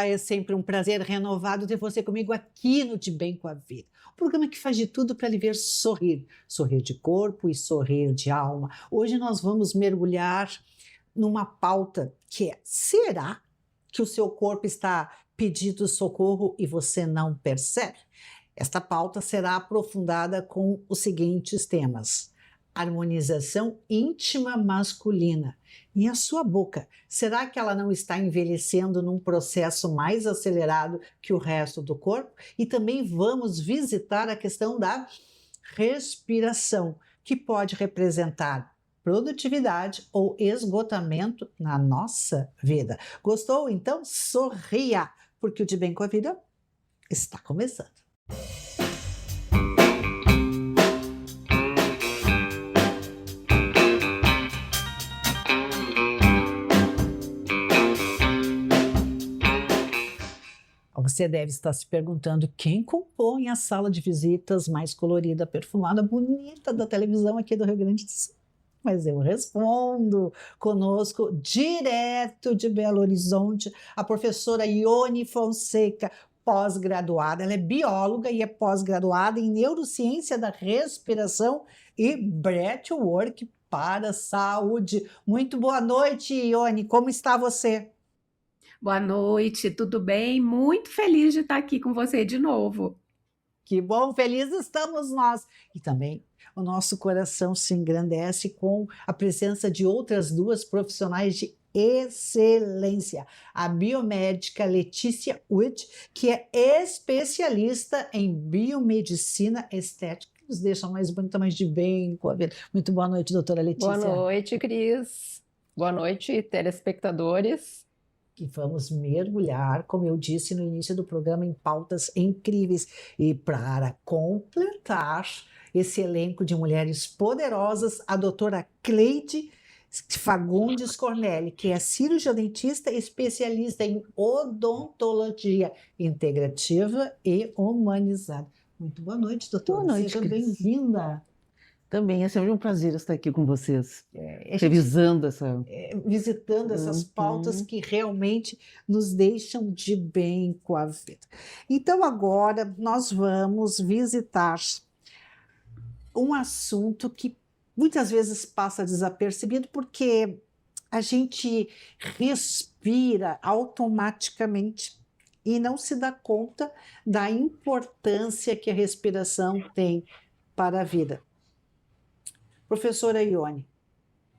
Olá, é sempre um prazer renovado ter você comigo aqui no De Bem com a Vida. O programa que faz de tudo para lhe ver sorrir, sorrir de corpo e sorrir de alma. Hoje nós vamos mergulhar numa pauta que é: será que o seu corpo está pedindo socorro e você não percebe? Esta pauta será aprofundada com os seguintes temas: harmonização íntima masculina. E a sua boca, será que ela não está envelhecendo num processo mais acelerado que o resto do corpo? E também vamos visitar a questão da respiração, que pode representar produtividade ou esgotamento na nossa vida. Gostou? Então sorria, porque o De Bem com a Vida está começando. Você deve estar se perguntando quem compõe a sala de visitas mais colorida, perfumada, bonita da televisão aqui do Rio Grande do Sul. Mas eu respondo. Conosco, direto de Belo Horizonte, a professora Ione Fonseca, pós-graduada. Ela é bióloga e é pós-graduada em neurociência da respiração e breathwork para a saúde. Muito boa noite, Ione. Como está você? Boa noite, tudo bem? Muito feliz de estar aqui com você de novo. Que bom, felizes estamos nós. E também o nosso coração se engrandece com a presença de outras duas profissionais de excelência. A biomédica Letícia Witt, que é especialista em biomedicina estética, que nos deixa mais bonita, mais de bem com a vida. Muito boa noite, doutora Letícia. Boa noite, Cris. Boa noite, telespectadores. E vamos mergulhar, como eu disse no início do programa, em pautas incríveis. E para completar esse elenco de mulheres poderosas, a doutora Cleide Fagundes Cornelli, que é cirurgiã dentista, especialista em odontologia integrativa e humanizada. Muito boa noite, doutora. Boa noite, Seja Cris. bem-vinda. Também é sempre um prazer estar aqui com vocês, revisando essa... visitando essas pautas que realmente nos deixam de bem com a vida. Então, agora nós vamos visitar um assunto que muitas vezes passa desapercebido, porque a gente respira automaticamente e não se dá conta da importância que a respiração tem para a vida. Professora Ione,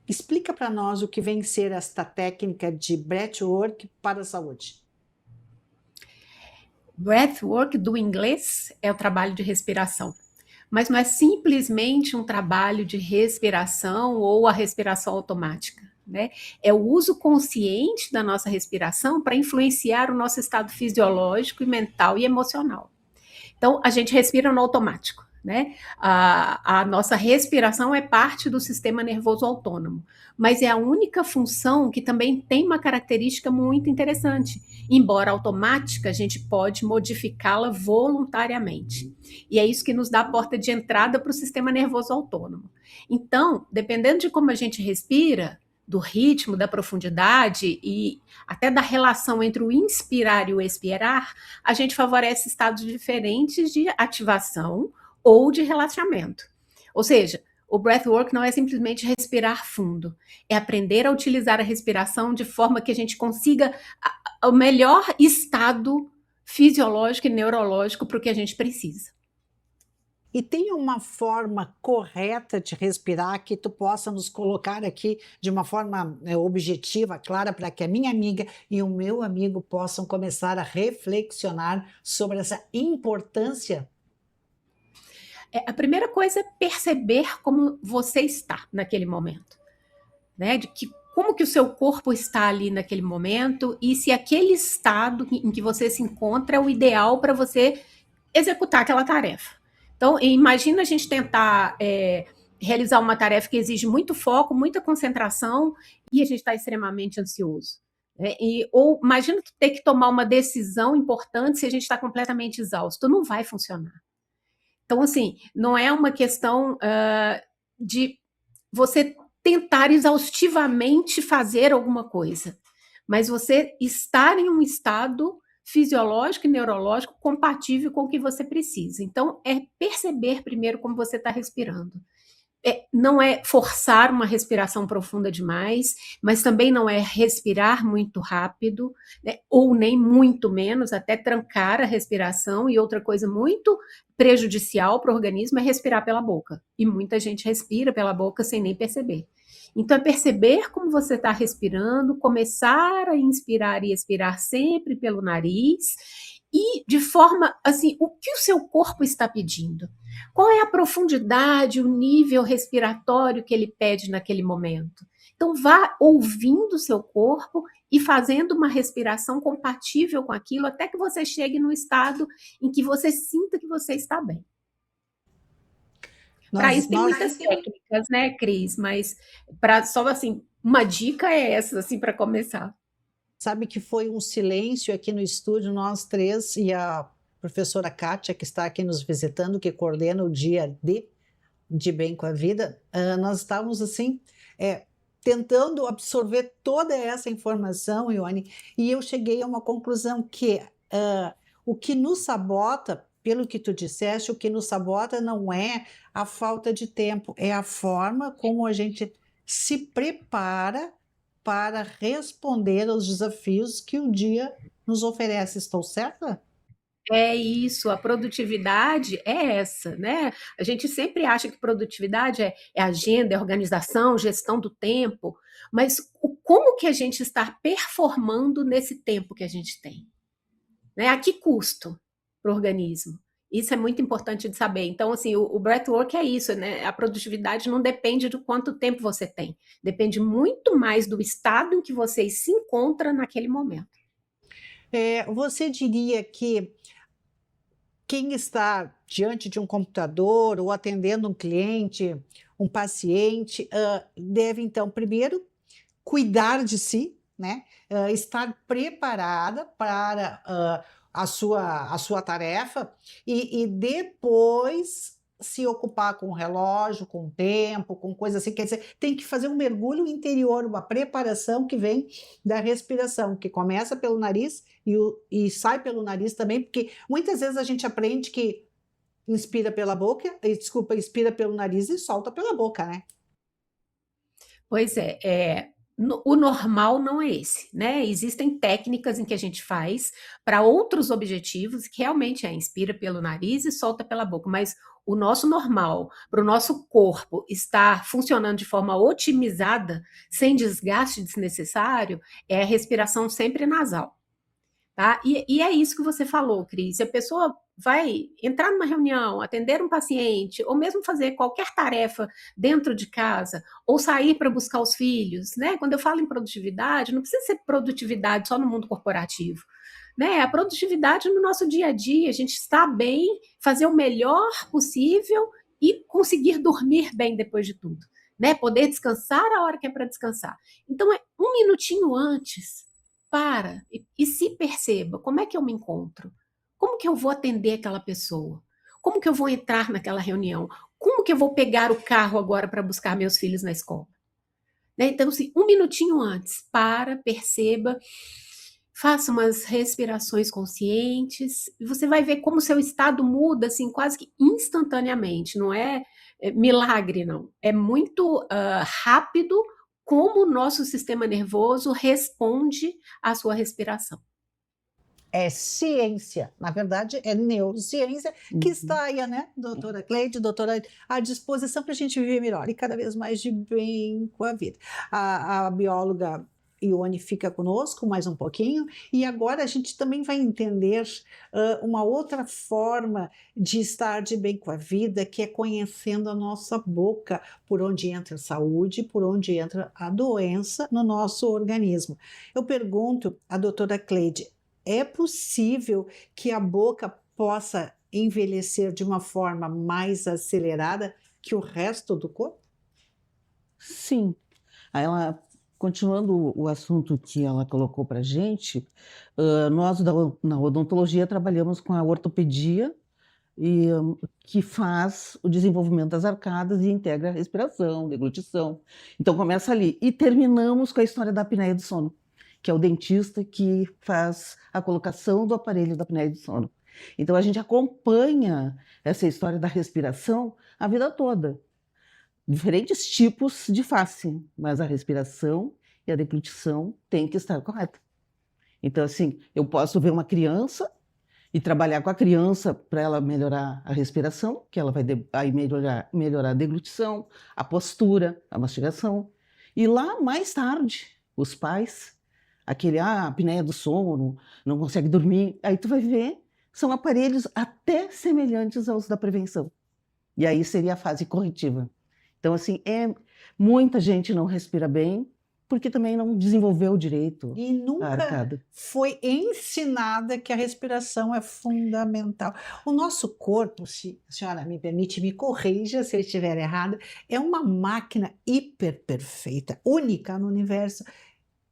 explica para nós o que vem ser esta técnica de breathwork para a saúde. Breathwork, do inglês, é o trabalho de respiração. Mas não é simplesmente um trabalho de respiração ou a respiração automática, né? É o uso consciente da nossa respiração para influenciar o nosso estado fisiológico, mental e emocional. Então, a gente respira no automático, né? A nossa respiração é parte do sistema nervoso autônomo, mas é a única função que também tem uma característica muito interessante. Embora automática, a gente pode modificá-la voluntariamente. E é isso que nos dá a porta de entrada para o sistema nervoso autônomo. Então, dependendo de como a gente respira, do ritmo, da profundidade e até da relação entre o inspirar e o expirar, a gente favorece estados diferentes de ativação ou de relaxamento. Ou seja, o breathwork não é simplesmente respirar fundo, é aprender a utilizar a respiração de forma que a gente consiga o melhor estado fisiológico e neurológico para o que a gente precisa. E tem uma forma correta de respirar que tu possa nos colocar aqui de uma forma objetiva, clara, para que a minha amiga e o meu amigo possam começar a reflexionar sobre essa importância? A primeira coisa é perceber como você está naquele momento, né? Como que o seu corpo está ali naquele momento e se aquele estado em que você se encontra é o ideal para você executar aquela tarefa. Então, imagina a gente tentar realizar uma tarefa que exige muito foco, muita concentração e a gente está extremamente ansioso. Ou imagina ter que tomar uma decisão importante se a gente está completamente exausto. Não vai funcionar. Então, assim, não é uma questão de você tentar exaustivamente fazer alguma coisa, mas você estar em um estado fisiológico e neurológico compatível com o que você precisa. Então, é perceber primeiro como você está respirando. Não é forçar uma respiração profunda demais, mas também não é respirar muito rápido, né, ou nem muito menos, até trancar a respiração. E outra coisa muito prejudicial para o organismo é respirar pela boca. E muita gente respira pela boca sem nem perceber. Então, é perceber como você está respirando, começar a inspirar e expirar sempre pelo nariz, e de forma assim, o que o seu corpo está pedindo? Qual é a profundidade, o nível respiratório que ele pede naquele momento? Então, vá ouvindo o seu corpo e fazendo uma respiração compatível com aquilo, até que você chegue no estado em que você sinta que você está bem. Para isso tem muitas técnicas, né, Cris? Mas só assim, uma dica é essa, assim, para começar. Sabe que foi um silêncio aqui no estúdio, nós três e a professora Kátia, que está aqui nos visitando, que coordena o dia de Bem com a Vida. Nós estávamos assim, tentando absorver toda essa informação, Ione, e eu cheguei a uma conclusão que o que nos sabota, pelo que tu disseste, o que nos sabota não é a falta de tempo, é a forma como a gente se prepara para responder aos desafios que o dia nos oferece. Estou certa? É isso, a produtividade é essa, né? A gente sempre acha que produtividade é agenda, é organização, gestão do tempo, mas como que a gente está performando nesse tempo que a gente tem? Né? A que custo para o organismo? Isso é muito importante de saber. Então, assim, o breathwork é isso, né? A produtividade não depende de quanto tempo você tem, depende muito mais do estado em que você se encontra naquele momento. Você diria que quem está diante de um computador ou atendendo um cliente, um paciente, deve, então, primeiro, cuidar de si, né? Estar preparada para a sua tarefa e depois se ocupar com o relógio, com o tempo, com coisa assim. Quer dizer, tem que fazer um mergulho interior, uma preparação que vem da respiração, que começa pelo nariz e sai pelo nariz também, porque muitas vezes a gente aprende que inspira pela boca, inspira pelo nariz e solta pela boca, né? Pois o normal não é esse, né? Existem técnicas em que a gente faz para outros objetivos, que realmente inspira pelo nariz e solta pela boca, mas o nosso normal, para o nosso corpo estar funcionando de forma otimizada, sem desgaste desnecessário, é a respiração sempre nasal. Tá? E é isso que você falou, Cris. Se a pessoa vai entrar numa reunião, atender um paciente, ou mesmo fazer qualquer tarefa dentro de casa, ou sair para buscar os filhos, né? Quando eu falo em produtividade, não precisa ser produtividade só no mundo corporativo, né? A produtividade no nosso dia a dia, a gente está bem, fazer o melhor possível e conseguir dormir bem depois de tudo, né? Poder descansar a hora que é para descansar. Então, um minutinho antes, para e se perceba, como é que eu me encontro? Como que eu vou atender aquela pessoa? Como que eu vou entrar naquela reunião? Como que eu vou pegar o carro agora para buscar meus filhos na escola? Né? Então, assim, um minutinho antes, perceba, faça umas respirações conscientes, e você vai ver como o seu estado muda, assim, quase que instantaneamente. Não é milagre, não. É muito rápido como o nosso sistema nervoso responde à sua respiração. É ciência, na verdade é neurociência, que está aí, né, doutora Cleide, doutora, à disposição para a gente viver melhor e cada vez mais de bem com a vida. A bióloga Ione fica conosco mais um pouquinho e agora a gente também vai entender uma outra forma de estar de bem com a vida, que é conhecendo a nossa boca, por onde entra a saúde, por onde entra a doença no nosso organismo. Eu pergunto à doutora Cleide, é possível que a boca possa envelhecer de uma forma mais acelerada que o resto do corpo? Sim. Aí continuando o assunto que ela colocou para a gente, nós na odontologia trabalhamos com a ortopedia, que faz o desenvolvimento das arcadas e integra a respiração, deglutição. Então começa ali. E terminamos com a história da apneia do sono. que é o dentista que faz a colocação do aparelho da apneia do sono. Então, a gente acompanha essa história da respiração a vida toda. Diferentes tipos de face, mas a respiração e a deglutição têm que estar correta. Então, assim, eu posso ver uma criança e trabalhar com a criança para ela melhorar a respiração, que ela vai aí melhorar a deglutição, a postura, a mastigação. E lá, mais tarde, os pais, a apneia do sono, não consegue dormir, aí tu vai ver, são aparelhos até semelhantes aos da prevenção. E aí seria a fase corretiva. Então, assim, muita gente não respira bem, porque também não desenvolveu direito E nunca a arcada. foi ensinada que a respiração é fundamental. O nosso corpo, se a senhora me permite, me corrija se eu estiver errada, é uma máquina hiper perfeita, única no universo.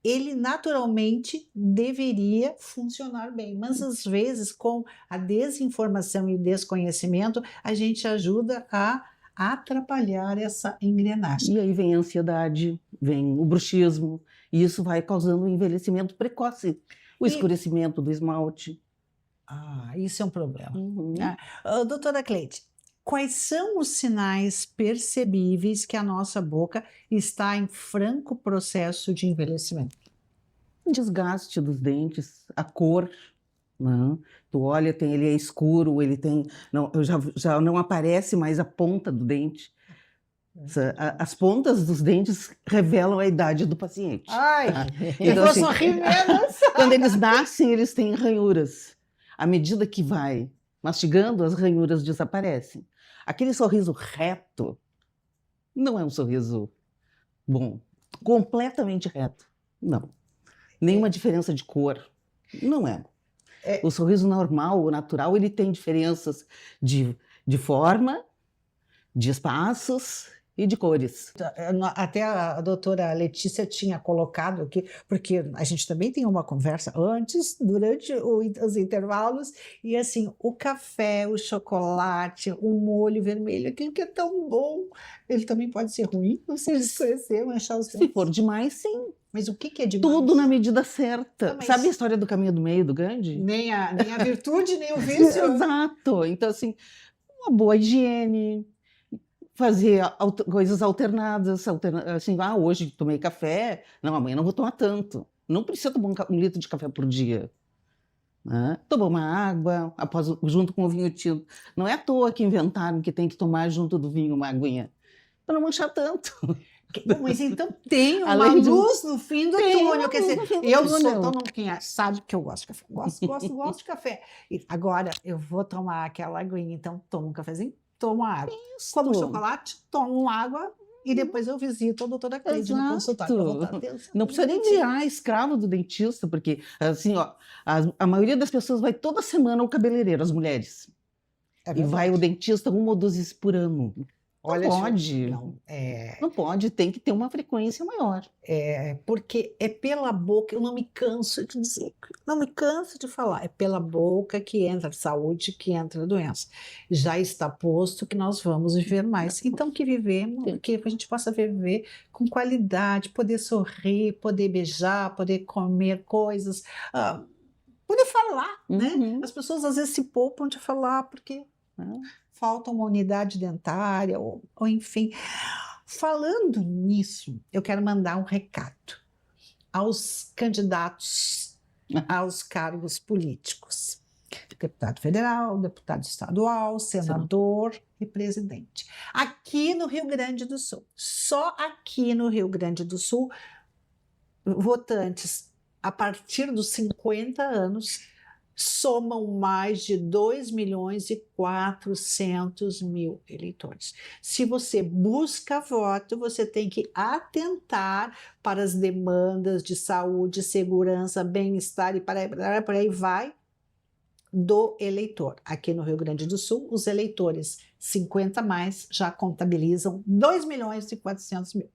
Ele naturalmente deveria funcionar bem, mas às vezes com a desinformação e o desconhecimento, a gente ajuda a atrapalhar essa engrenagem. E aí vem a ansiedade, vem o bruxismo, e isso vai causando um envelhecimento precoce, o escurecimento do esmalte. Isso é um problema. Uhum. Doutora Cleide, quais são os sinais percebíveis que a nossa boca está em franco processo de envelhecimento? O desgaste dos dentes, a cor, né? Tu olha, ele é escuro, ele tem, não, já não aparece mais a ponta do dente. As pontas dos dentes revelam a idade do paciente. Ai, tá? eu Então, vou assim, sorrir menos. quando eles nascem, eles têm ranhuras. À medida que vai mastigando, as ranhuras desaparecem. Aquele sorriso reto não é um sorriso bom, completamente reto. Não. Nenhuma diferença de cor. Não é. O sorriso normal, o natural, ele tem diferenças de forma, de espaços e de cores. Até a doutora Letícia tinha colocado aqui, porque a gente também tem uma conversa antes, durante os intervalos, e assim, o café, o chocolate, o molho vermelho, aquilo que é tão bom, ele também pode ser ruim, ou seja, escurecer, manchar os dentes. Se for demais, sim. Mas o que é demais? Tudo na medida certa. Mas... Sabe a história do caminho do meio do Gandhi? Nem a virtude, nem o vício. Exato. Então, assim, uma boa higiene, fazer coisas alternadas, assim, hoje tomei café, não, amanhã não vou tomar tanto. Não precisa tomar um litro de café por dia. Né? Tomar uma água, junto com o vinho tinto. Não é à toa que inventaram que tem que tomar junto do vinho uma aguinha, para não manchar tanto. Bom, mas então tem uma Além de- luz no fim do Tem túnel. uma Quer luz dizer, no fim do eu túnel. sou, todo mundo quem sabe que eu gosto de café. Gosto de café. E agora eu vou tomar aquela aguinha, então tomo um cafezinho, tomo água. Como chocolate, tomo água e depois eu visito a doutora Cleide no consultório. pra voltar a atenção. Não precisa nem virar escravo do dentista, porque assim, ó, a maioria das pessoas vai toda semana ao cabeleireiro, as mulheres. É E verdade. vai o dentista 1 ou 2 vezes por ano. Olha, não pode. Não pode, tem que ter uma frequência maior. Porque é pela boca, eu não me canso de dizer, não me canso de falar, é pela boca que entra a saúde, que entra a doença. Já está posto que nós vamos viver mais. Então, que a gente possa viver com qualidade, poder sorrir, poder beijar, poder comer coisas, poder falar, né? Uhum. As pessoas às vezes se poupam de falar porque falta uma unidade dentária, ou enfim. Falando nisso, eu quero mandar um recado aos candidatos aos cargos políticos. Deputado federal, deputado estadual, senador e presidente. Aqui no Rio Grande do Sul, só aqui no Rio Grande do Sul, votantes a partir dos 50 anos somam mais de 2.400.000 eleitores. Se você busca voto, você tem que atentar para as demandas de saúde, segurança, bem-estar e por aí vai do eleitor. Aqui no Rio Grande do Sul, os eleitores 50 mais já contabilizam 2.400.000.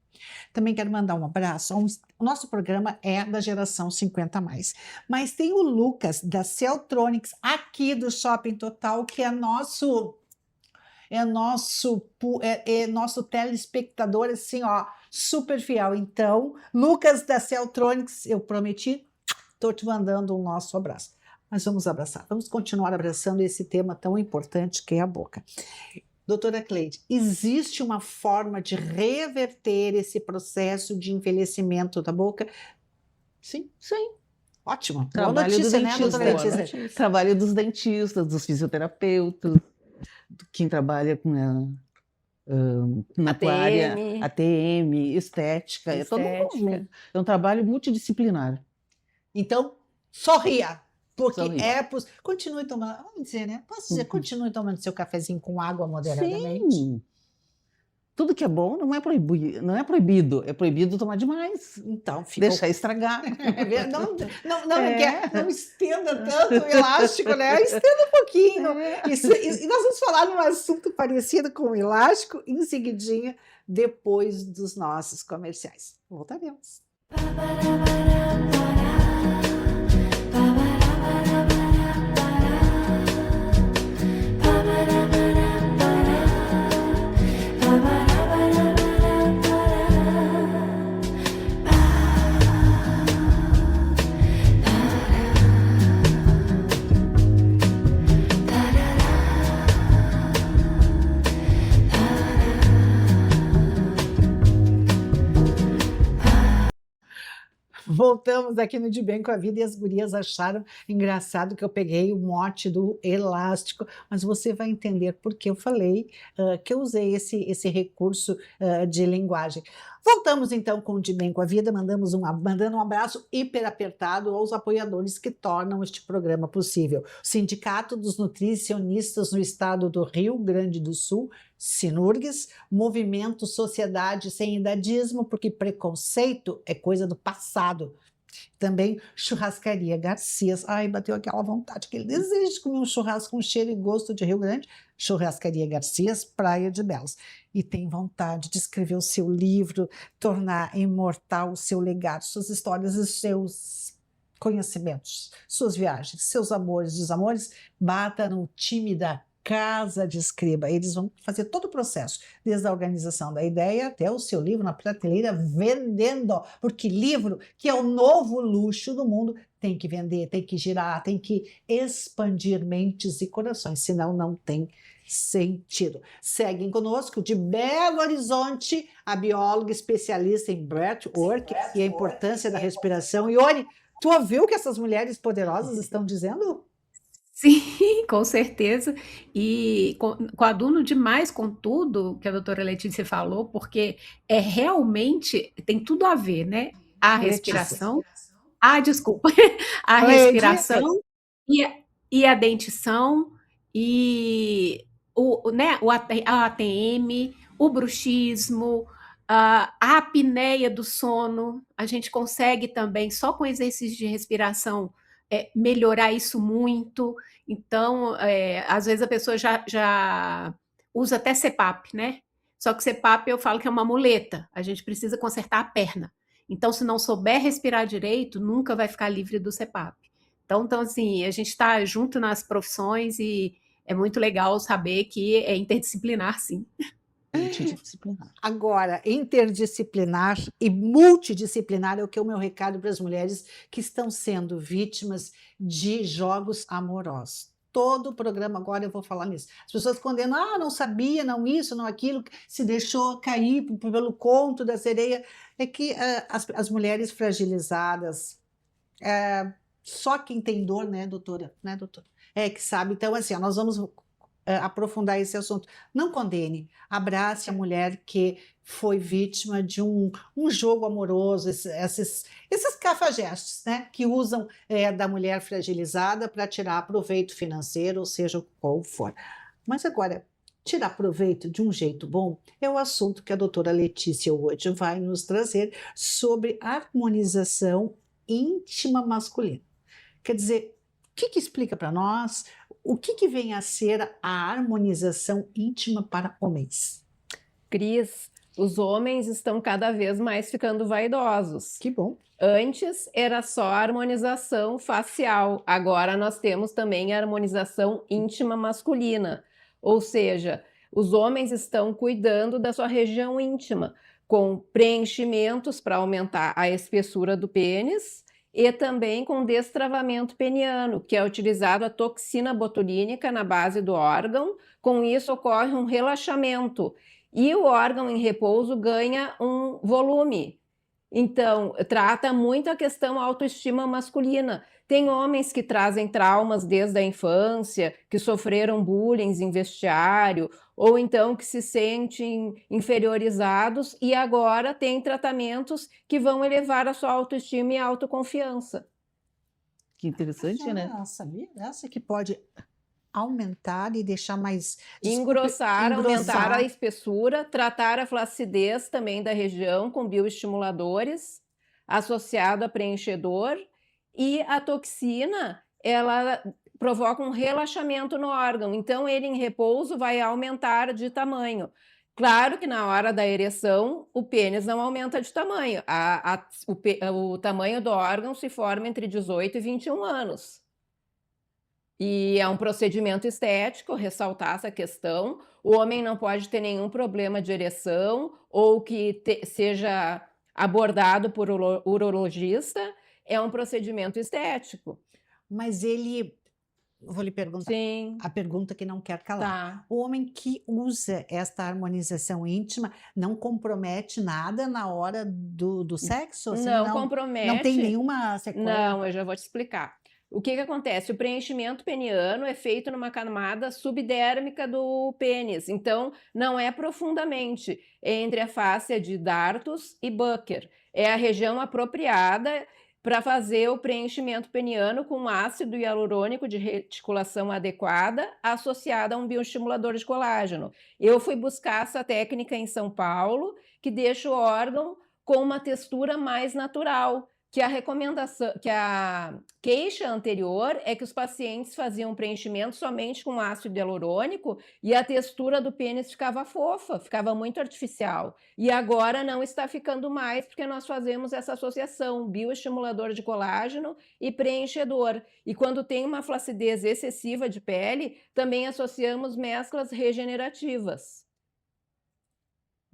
Também quero mandar um abraço. O nosso programa é da geração 50 mais. Mas tem o Lucas da Celtronics aqui do Shopping Total, que é nosso telespectador, assim, ó, super fiel. Então, Lucas da Celtronics, eu prometi, estou te mandando um nosso abraço. Mas vamos abraçar, vamos continuar abraçando esse tema tão importante que é a boca. Doutora Cleide, existe uma forma de reverter esse processo de envelhecimento da boca? Sim, sim. Ótimo. Boa Trabalho do notícia, né, dentista. doutora Boa Letícia? notícia. Trabalho dos dentistas, dos fisioterapeutas, quem trabalha com na tua área ATM. ATM, estética, é todo um Estética. conjunto. É um trabalho multidisciplinar. Então, sorria, porque Sorria. é possível. Continue tomando, vamos dizer, né? Posso dizer, continue tomando seu cafezinho com água moderadamente. Sim. Tudo que é bom não é proibido, é proibido tomar demais. Então, fica. Deixar estragar. Não estenda tanto o elástico, né? Estenda um pouquinho. E nós vamos falar num assunto parecido com o elástico em seguidinha, depois dos nossos comerciais. Voltaremos. Voltamos aqui no De Bem com a Vida e as gurias acharam engraçado que eu peguei o mote do elástico, mas você vai entender por que eu falei que eu usei esse recurso de linguagem. Voltamos então com o De Bem com a Vida, mandando um abraço hiper apertado aos apoiadores que tornam este programa possível. O Sindicato dos Nutricionistas no Estado do Rio Grande do Sul, Sinurgues, Movimento Sociedade Sem Idadismo, porque preconceito é coisa do passado. Também Churrascaria Garcias. Ai, bateu aquela vontade, aquele desejo de comer um churrasco com cheiro e gosto de Rio Grande. Churrascaria Garcias, Praia de Belos. E tem vontade de escrever o seu livro, tornar imortal o seu legado, suas histórias e seus conhecimentos, suas viagens, seus amores, desamores. Bata no time da Casa de Escriba. Eles vão fazer todo o processo, desde a organização da ideia até o seu livro na prateleira vendendo, porque livro, que é o novo luxo do mundo, tem que vender, tem que girar, tem que expandir mentes e corações, senão não tem sentido. Seguem conosco de Belo Horizonte, a bióloga especialista em breathwork e a importância da respiração. Ione, tu ouviu o que essas mulheres poderosas estão dizendo? Sim, com certeza. E coaduno demais com tudo que a doutora Letícia falou, porque realmente tem tudo a ver, né? A respiração, desculpa, a respiração e a dentição, e a ATM, o bruxismo, a apneia do sono. A gente consegue também, só com exercício de respiração, melhorar isso muito. Então, às vezes a pessoa já usa até CPAP, né? Só que CPAP eu falo que é uma muleta, a gente precisa consertar a perna. Então, se não souber respirar direito, nunca vai ficar livre do CPAP. Então assim, a gente está junto nas profissões e é muito legal saber que é interdisciplinar, sim. Multidisciplinar. Agora, interdisciplinar e multidisciplinar é o que é o meu recado para as mulheres que estão sendo vítimas de jogos amorosos. Todo o programa agora eu vou falar nisso. As pessoas condenam, não sabia, não isso, não aquilo, se deixou cair pelo conto da sereia. É que as mulheres fragilizadas, só quem tem dor, né, doutora? Né, doutora? É que sabe. Então, assim, nós vamos aprofundar esse assunto. Não condene, abrace a mulher que foi vítima de um jogo amoroso, esses cafajestes, né, que usam da mulher fragilizada para tirar proveito financeiro, ou seja, qual for. Mas agora, tirar proveito de um jeito bom é o assunto que a doutora Letícia hoje vai nos trazer sobre harmonização íntima masculina. Quer dizer, o que explica para nós o que vem a ser a harmonização íntima para homens? Cris, os homens estão cada vez mais ficando vaidosos. Que bom. Antes era só a harmonização facial, agora nós temos também a harmonização íntima masculina. Ou seja, os homens estão cuidando da sua região íntima, com preenchimentos para aumentar a espessura do pênis e também com destravamento peniano, que é utilizado a toxina botulínica na base do órgão. Com isso ocorre um relaxamento e o órgão em repouso ganha um volume. Então, trata muito a questão autoestima masculina. Tem homens que trazem traumas desde a infância, que sofreram bullying em vestiário, ou então que se sentem inferiorizados e agora têm tratamentos que vão elevar a sua autoestima e autoconfiança. Que interessante, né? Sabia? Essa que pode aumentar e deixar mais... Engrossar, aumentar a espessura, tratar a flacidez também da região com bioestimuladores, associado a preenchedor, e a toxina, ela provoca um relaxamento no órgão, então ele em repouso vai aumentar de tamanho. Claro que na hora da ereção, o pênis não aumenta de tamanho, o tamanho do órgão se forma entre 18 e 21 anos. E é um procedimento estético, ressaltar essa questão. O homem não pode ter nenhum problema de ereção ou que seja abordado por urologista. É um procedimento estético. Mas ele... Vou lhe perguntar. Sim. A pergunta que não quer calar. Tá. O homem que usa esta harmonização íntima não compromete nada na hora do sexo? Assim, Não compromete. Não tem nenhuma sequela? Não, eu já vou te explicar. O que acontece? O preenchimento peniano é feito numa camada subdérmica do pênis, então não é profundamente, é entre a fáscia de Dartus e Bucker. É a região apropriada para fazer o preenchimento peniano com ácido hialurônico de reticulação adequada associada a um bioestimulador de colágeno. Eu fui buscar essa técnica em São Paulo, que deixa o órgão com uma textura mais natural, que a recomendação, que a queixa anterior é que os pacientes faziam preenchimento somente com ácido hialurônico e a textura do pênis ficava fofa, ficava muito artificial. E agora não está ficando mais, porque nós fazemos essa associação, bioestimulador de colágeno e preenchedor. E quando tem uma flacidez excessiva de pele, também associamos mesclas regenerativas.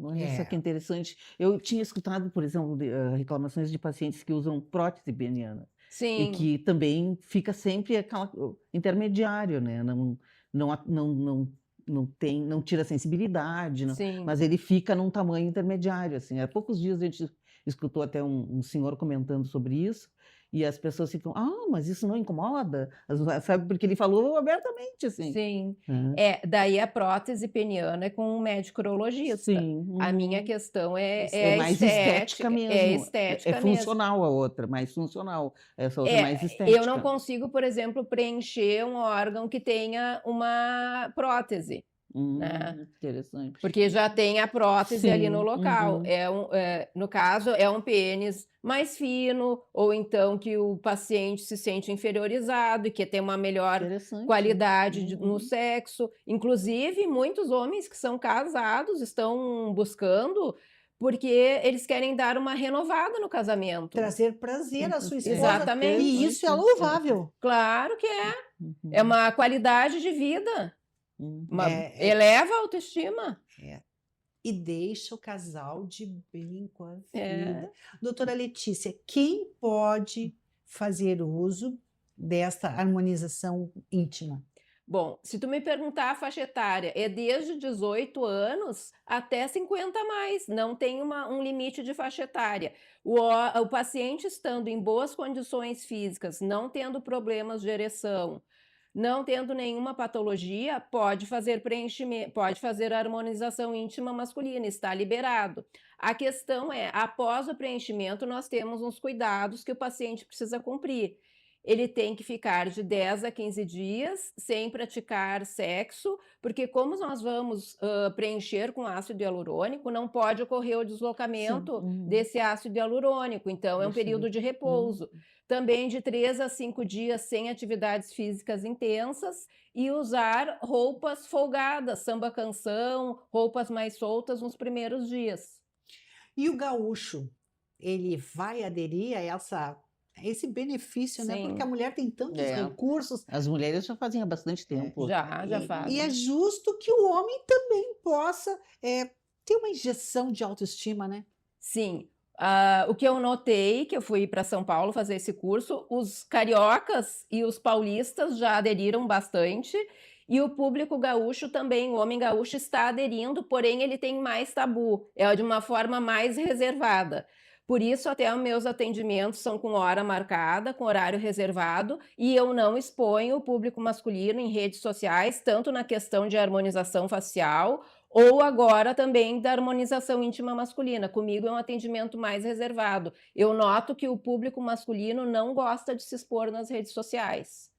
Olha, isso que interessante. Eu tinha escutado, por exemplo, reclamações de pacientes que usam prótese peniana. Sim. E que também fica sempre aquela intermediário, né? Não tira a sensibilidade, mas ele fica num tamanho intermediário, assim. Há poucos dias a gente escutou até um senhor comentando sobre isso, e as pessoas ficam, mas isso não incomoda? Sabe, porque ele falou abertamente, assim. Sim. Daí a prótese peniana é com um médico urologista. Sim. A minha questão é mais estética mesmo. É estética mesmo. Funcional a outra, mais funcional. Essa outra é mais estética. Eu não consigo, por exemplo, preencher um órgão que tenha uma prótese. Né? Interessante. Porque já tem a prótese ali no local. No caso, é um pênis mais fino, ou então que o paciente se sente inferiorizado e quer ter uma melhor qualidade no sexo. Inclusive, muitos homens que são casados estão buscando porque eles querem dar uma renovada no casamento. Trazer prazer à sua esposa. Exatamente. E isso é louvável. Claro que é. É uma qualidade de vida. Eleva a autoestima. E deixa o casal de bem com a vida. Doutora Letícia, quem pode fazer uso desta harmonização íntima? Bom, se tu me perguntar a faixa etária, é desde 18 anos até 50 a mais, não tem um limite de faixa etária. O paciente estando em boas condições físicas, não tendo problemas de ereção, não tendo nenhuma patologia, pode fazer preenchimento, pode fazer a harmonização íntima masculina, está liberado. A questão é, após o preenchimento, nós temos uns cuidados que o paciente precisa cumprir. Ele tem que ficar de 10 a 15 dias sem praticar sexo, porque como nós vamos preencher com ácido hialurônico, não pode ocorrer o deslocamento desse ácido hialurônico, então é um período de repouso. Também de 3 a 5 dias sem atividades físicas intensas e usar roupas folgadas, samba canção, roupas mais soltas nos primeiros dias. E o gaúcho, ele vai aderir a esse benefício, né? Porque a mulher tem tantos recursos. As mulheres já fazem há bastante tempo. Já fazem. E é justo que o homem também possa Tem uma injeção de autoestima, né? Sim. O que eu notei, que eu fui para São Paulo fazer esse curso, os cariocas e os paulistas já aderiram bastante, e o público gaúcho também, o homem gaúcho está aderindo, porém ele tem mais tabu, é de uma forma mais reservada. Por isso, até os meus atendimentos são com hora marcada, com horário reservado, e eu não exponho o público masculino em redes sociais, tanto na questão de harmonização facial, ou agora também da harmonização íntima masculina. Comigo é um atendimento mais reservado. Eu noto que o público masculino não gosta de se expor nas redes sociais.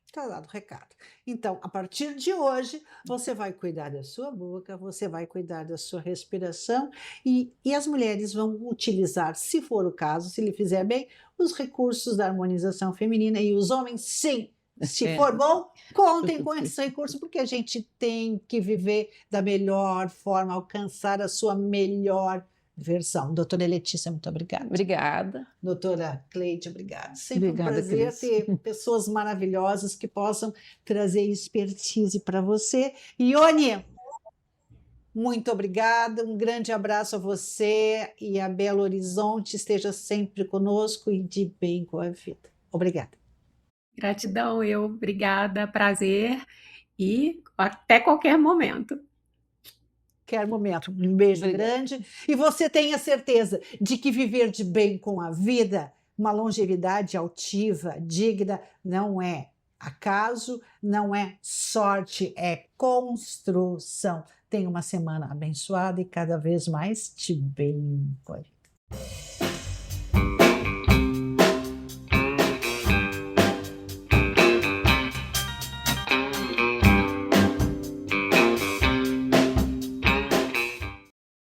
Está dado o recado. Então, a partir de hoje, você vai cuidar da sua boca, você vai cuidar da sua respiração e as mulheres vão utilizar, se for o caso, se lhe fizer bem, os recursos da harmonização feminina e os homens, sim. Se for bom, contem com esse recurso, porque a gente tem que viver da melhor forma, alcançar a sua melhor versão. Doutora Letícia, muito obrigada. Obrigada. Doutora Cleide, obrigada. Sempre Obrigada, um prazer Cris. ter pessoas maravilhosas que possam trazer expertise para você. Ione, muito obrigada, um grande abraço a você e a Belo Horizonte. Esteja sempre conosco e de bem com a vida. Obrigada. Gratidão, obrigada, prazer e até qualquer momento. Qualquer momento. Um beijo Obrigada. grande. E você tenha certeza de que viver de bem com a vida, uma longevidade altiva, digna, não é acaso, não é sorte, é construção. Tenha uma semana abençoada e cada vez mais de bem com a vida.